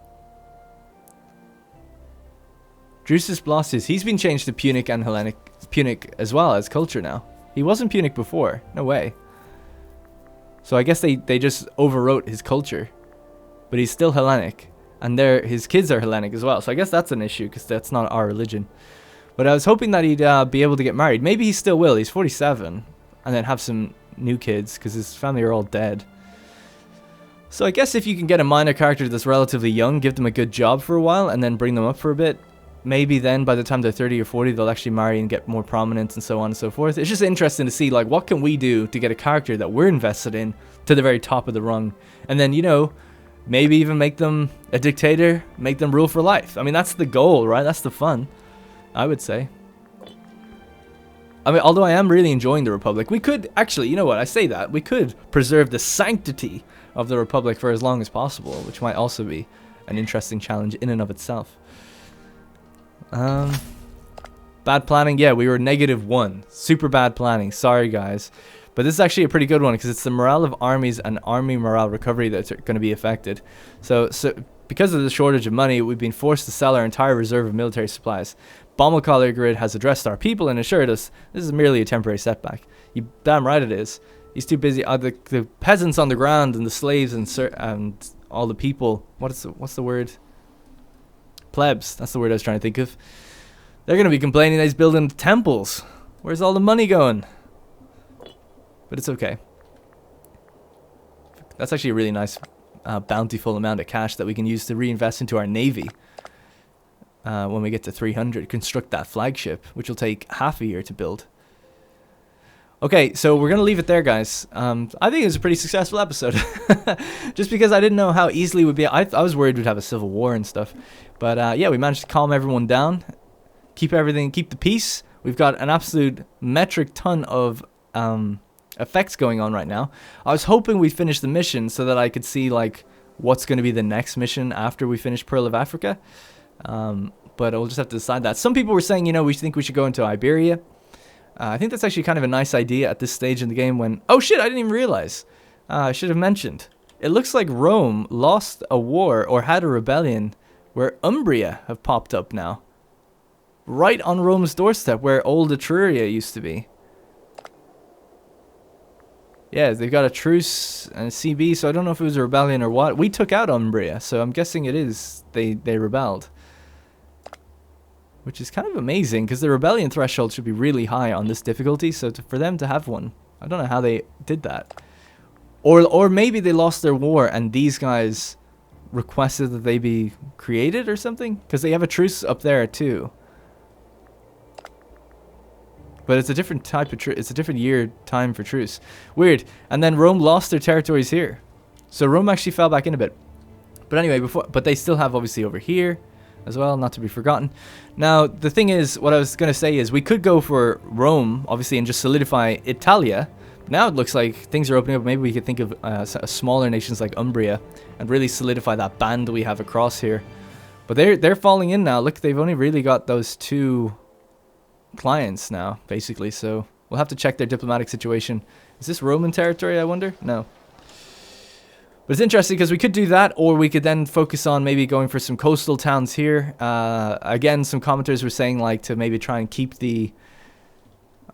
Drusus Belosius, he's been changed to Punic and Hellenic. Punic as well as culture now. He wasn't Punic before. No way. So I guess they just overwrote his culture. But he's still Hellenic. And his kids are Hellenic as well. So I guess that's an issue, because that's not our religion. But I was hoping that he'd be able to get married. Maybe he still will. He's 47. And then have some new kids, because his family are all dead. So I guess if you can get a minor character that's relatively young, give them a good job for a while, and then bring them up for a bit, maybe then by the time they're 30 or 40, they'll actually marry and get more prominence and so on and so forth. It's just interesting to see, like, what can we do to get a character that we're invested in to the very top of the rung. And then, you know, maybe even make them a dictator, make them rule for life. I mean, that's the goal, right? That's the fun, I would say. I mean, although I am really enjoying the Republic, we could actually, you know what, I say that, we could preserve the sanctity of the Republic for as long as possible, which might also be an interesting challenge in and of itself. Bad planning, yeah, we were -1. Super bad planning, sorry guys. But this is actually a pretty good one because it's the morale of armies and army morale recovery that's going to be affected. So because of the shortage of money, we've been forced to sell our entire reserve of military supplies. Bommelcollar Grid has addressed our people and assured us this is merely a temporary setback. You damn right it is. He's too busy. The peasants on the ground and the slaves and all the people. What's the word? Plebs. That's the word I was trying to think of. They're going to be complaining that he's building temples. Where's all the money going? But it's okay. That's actually a really nice, bountiful amount of cash that we can use to reinvest into our navy. When we get to 300, construct that flagship, which will take half a year to build. Okay, so we're going to leave it there, guys. I think it was a pretty successful episode. Just because I didn't know how easily it would be. I was worried we'd have a civil war and stuff. But yeah, we managed to calm everyone down. Keep the peace. We've got an absolute metric ton of effects going on right now. I was hoping we'd finish the mission so that I could see like what's going to be the next mission after we finish Pearl of Africa. But we'll just have to decide that. Some people were saying, you know, we think we should go into Iberia. I think that's actually kind of a nice idea at this stage in the game when... Oh shit, I didn't even realize. I should have mentioned. It looks like Rome lost a war or had a rebellion where Umbria have popped up now. Right on Rome's doorstep where old Etruria used to be. Yeah, they've got a truce and a CB, so I don't know if it was a rebellion or what. We took out Umbria, so I'm guessing it is they rebelled. Which is kind of amazing, because the rebellion threshold should be really high on this difficulty, so for them to have one, I don't know how they did that. Or maybe they lost their war and these guys requested that they be created or something? Because they have a truce up there too. But it's a different type of truce. It's a different year time for truce. Weird. And then Rome lost their territories here. So Rome actually fell back in a bit. But anyway, but they still have obviously over here as well, not to be forgotten. Now, the thing is, what I was going to say is we could go for Rome, obviously, and just solidify Italia. Now it looks like things are opening up. Maybe we could think of smaller nations like Umbria and really solidify that band we have across here. But they're falling in now. Look, they've only really got those two clients now, basically. So we'll have to check their diplomatic situation. Is this Roman territory, I wonder? No. But it's interesting because we could do that, or we could then focus on maybe going for some coastal towns here. Again, some commenters were saying like to maybe try and keep the...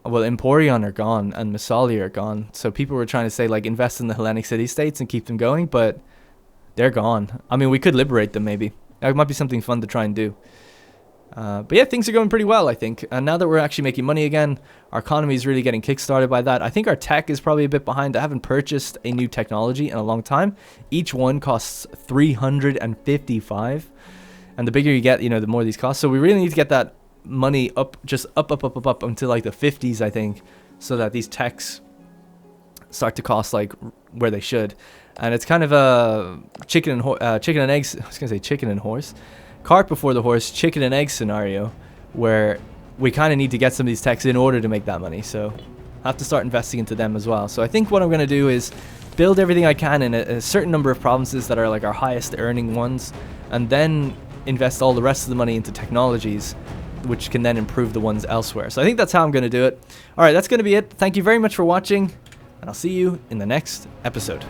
Well, Emporion are gone and Massalia are gone. So people were trying to say like invest in the Hellenic city-states and keep them going, but they're gone. I mean, we could liberate them maybe. That might be something fun to try and do. But yeah, things are going pretty well, I think. And now that we're actually making money again, our economy is really getting kickstarted by that. I think our tech is probably a bit behind. I haven't purchased a new technology in a long time. Each one costs 355. And the bigger you get, you know, the more these cost. So we really need to get that money up, just up until like the 50s, I think, so that these techs start to cost like where they should. And it's kind of a chicken and eggs. I was gonna say chicken and horse, cart before the horse, chicken and egg scenario, where we kind of need to get some of these techs in order to make that money. So I have to start investing into them as well. So I think what I'm gonna do is build everything I can in a certain number of provinces that are like our highest earning ones, and then invest all the rest of the money into technologies which can then improve the ones elsewhere. So I think that's how I'm going to do it. Alright, that's going to be it. Thank you very much for watching, and I'll see you in the next episode.